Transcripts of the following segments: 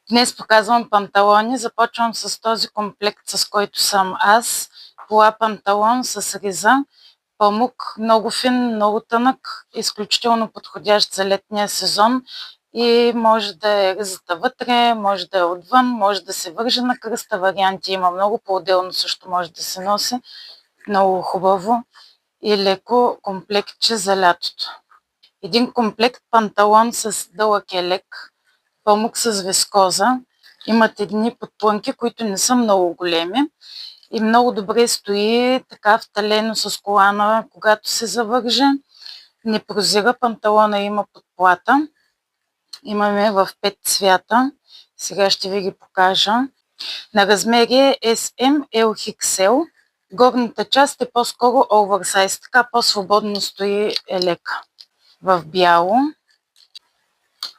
Днес показвам панталони. Започвам с този комплект, с който съм аз. Пола панталон с риза. Памук, много фин, много тънък, изключително подходящ за летния сезон и може да е ризата вътре, може да е отвън, може да се върже на кръста, варианти има много, по-отделно също може да се носи. Много хубаво и леко комплектче за лятото. Един комплект панталон с дълъг елек, памук с вискоза. Имат едни подплънки, които не са много големи и много добре стои така вталено с колана, когато се завърже. Не прозира, панталона има подплата. Имаме в 5 цвята. Сега ще ви ги покажа. На размери е SM, LXL. Горната част е по-скоро оверсайз, така по-свободно стои елека. В бяло,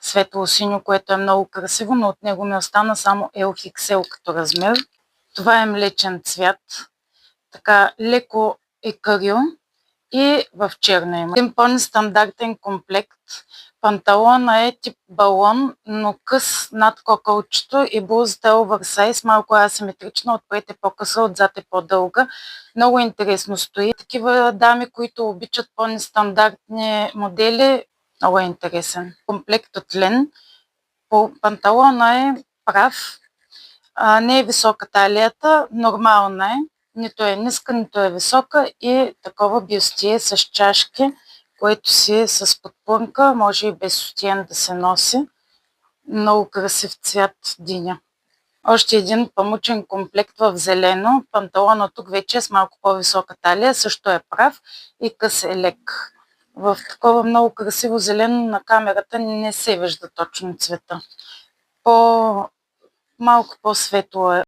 светло-синьо, което е много красиво, но от него ми остана само LXL като размер. Това е млечен цвят, така леко екарил и в черно има. Един по-нестандартен комплект. Панталона е тип балон, но къс над кокълчето и блузата е оверсайз, малко асиметрична, отпред е по-къса, отзад е по-дълга. Много интересно стои. Такива дами, които обичат по-нестандартни модели, много е интересен. Комплект от лен. Панталона е прав. Не е висока талията, нормална е. Нито е ниска, нито е висока и такова бюстие с чашки, което си е с подплънка, може и без сутиен да се носи. Много красив цвят диня. Още един памучен комплект в зелено. Панталона тук вече е с малко по-висока талия, също е прав и къс е лек. В такова много красиво зелено на камерата не се вижда точно цвета. Малко по-светло е